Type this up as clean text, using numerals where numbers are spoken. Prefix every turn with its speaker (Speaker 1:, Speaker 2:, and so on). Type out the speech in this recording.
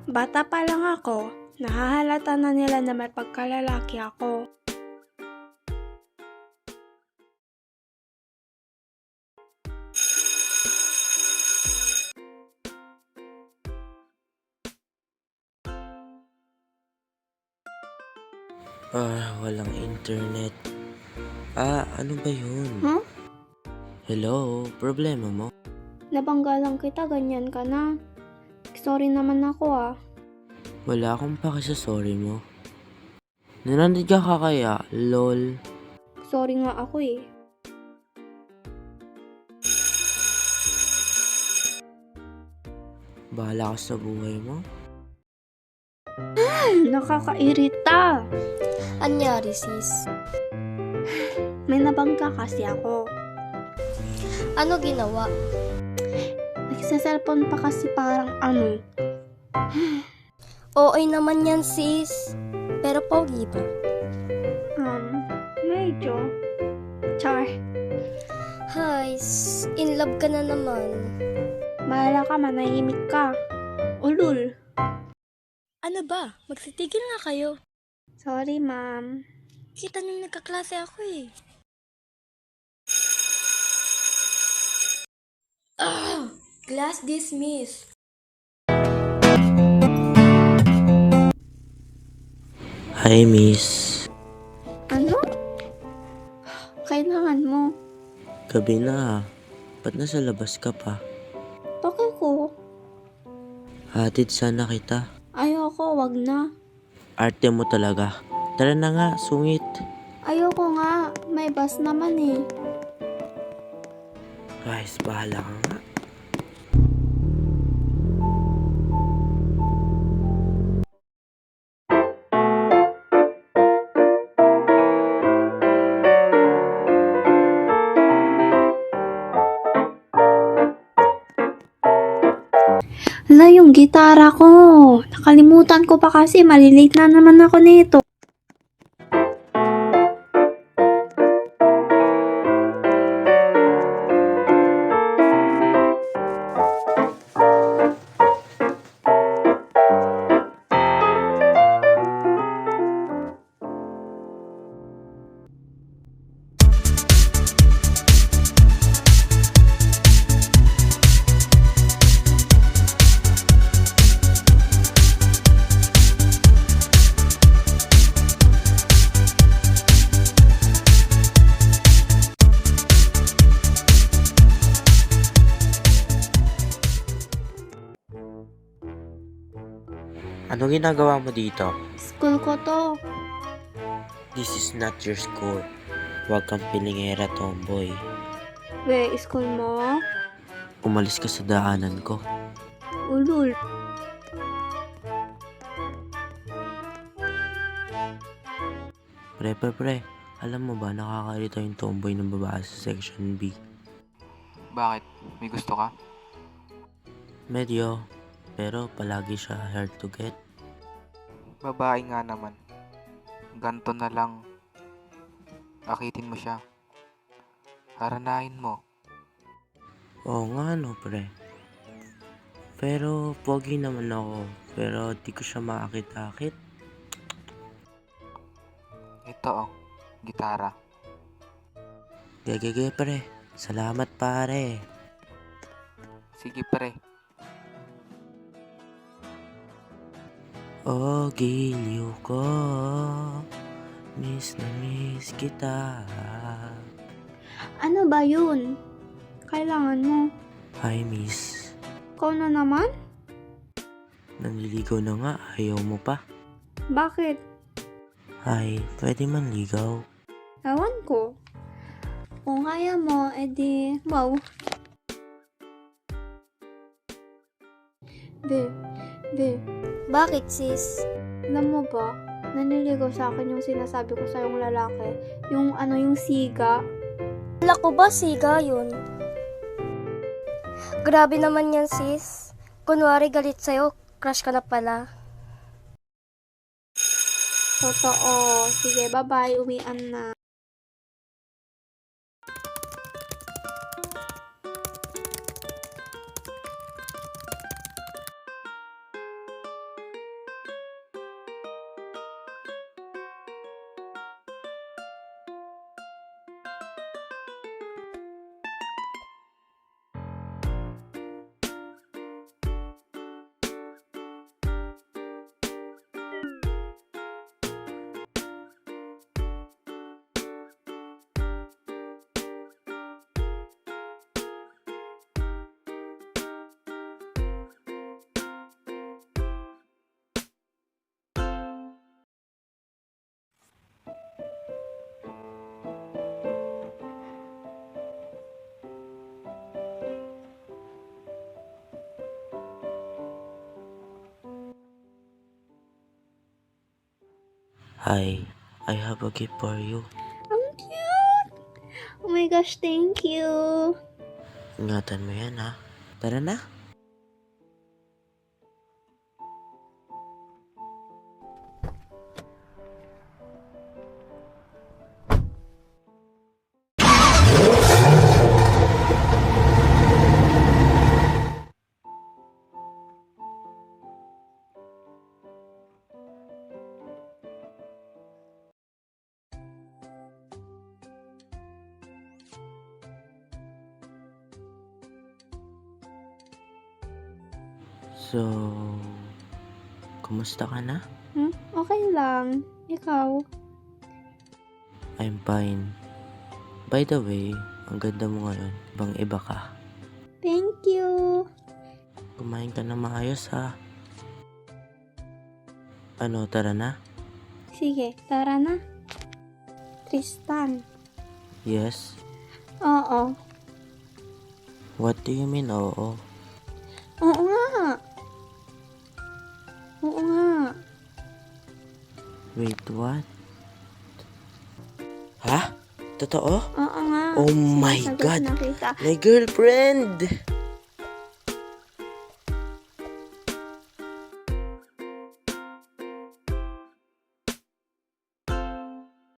Speaker 1: Bata pa lang ako, nahahalata na nila na may pagkalalaki ako.
Speaker 2: Walang internet. Ano ba yun?
Speaker 1: Huh?
Speaker 2: Hello, problema mo?
Speaker 1: Nabangga lang kita, ganyan ka na. Sorry naman ako.
Speaker 2: Wala akong pake sa sorry mo. Nanandig ka kaya, lol.
Speaker 1: Sorry nga ako eh.
Speaker 2: Bahala ka sa buhay mo.
Speaker 1: Nakakairita.
Speaker 3: Anyari sis?
Speaker 1: May nabangga kasi ako.
Speaker 3: Ano ginawa?
Speaker 1: Nagsa-cellphone pa kasi parang ano.
Speaker 3: OA naman yan sis. Pero pogi ba?
Speaker 1: Medyo. Char.
Speaker 3: Hay, in love ka na naman.
Speaker 1: Bahala ka, manahimik ka. Ulul.
Speaker 3: Ano ba? Magsitigil na kayo.
Speaker 1: Sorry, ma'am.
Speaker 3: Kita nung nagkaklase ako eh. Class dismissed.
Speaker 2: Hi, miss.
Speaker 1: Ano? Kailangan mo.
Speaker 2: Gabi na. Ba't nasa labas ka pa?
Speaker 1: Bakit ko?
Speaker 2: Hatid sana kita.
Speaker 1: Ayoko, wag na.
Speaker 2: Arte mo talaga. Tara na nga, sungit.
Speaker 1: Ayoko nga. May bus naman eh.
Speaker 2: Guys, bahala ka nga.
Speaker 1: Hala, yung gitara ko. Nakalimutan ko pa kasi. Malilate na naman ako nito.
Speaker 2: Ano ginagawa mo dito?
Speaker 1: School ko to.
Speaker 2: This is not your school. Huwag kang pilingera, tomboy.
Speaker 1: We, school mo?
Speaker 2: Umalis ka sa daanan ko.
Speaker 1: Ulul.
Speaker 2: Pre. Alam mo ba, nakakalito yung tomboy ng babae sa section B.
Speaker 4: Bakit? May gusto ka?
Speaker 2: Medyo, pero palagi siya hard to get.
Speaker 4: Babae nga naman. Ganto na lang. Akitin mo siya. Haranahin mo.
Speaker 2: Oo nga no, pre. Pero, pogi naman ako. Pero, di ko siya maakit-akit.
Speaker 4: Ito gitara.
Speaker 2: Gagage, pre. Salamat, pare.
Speaker 4: Sige pre.
Speaker 2: Oh, giliw ko. Miss na miss kita.
Speaker 1: Ano ba yun? Kailangan mo.
Speaker 2: Hi, miss.
Speaker 1: Ikaw na naman?
Speaker 2: Nanliligaw na nga. Ayaw mo pa.
Speaker 1: Bakit?
Speaker 2: Hi, pwede man ligaw.
Speaker 1: Ewan ko. Kung kaya mo, edi, wow. Be.
Speaker 3: Bakit sis?
Speaker 1: Alam mo ba, naniligaw sa akin yung sinasabi ko sa yung lalaki. Yung yung siga.
Speaker 3: Wala ko ba siga yun? Grabe naman yan sis. Kunwari galit sa'yo, crush ka na pala.
Speaker 1: Totoo. Sige, bye-bye. Uwian na.
Speaker 2: Hi, I have a gift for you.
Speaker 1: Ang cute! Oh my gosh, thank you.
Speaker 2: Ingatan mo yan ha. Tara na. So, kumusta ka na?
Speaker 1: Okay lang. Ikaw?
Speaker 2: I'm fine. By the way, ang ganda mo ngayon. Ibang iba ka.
Speaker 1: Thank you.
Speaker 2: Kumain ka na maayos ha. Ano, tara na?
Speaker 1: Sige, tara na. Tristan.
Speaker 2: Yes?
Speaker 1: Oo.
Speaker 2: What do you mean, oo?
Speaker 1: Oo nga. Oo nga.
Speaker 2: Wait, what? Ha? Totoo?
Speaker 1: Oo nga.
Speaker 2: Oh my
Speaker 1: Sinasagot
Speaker 2: God.
Speaker 1: na kita.
Speaker 2: My girlfriend!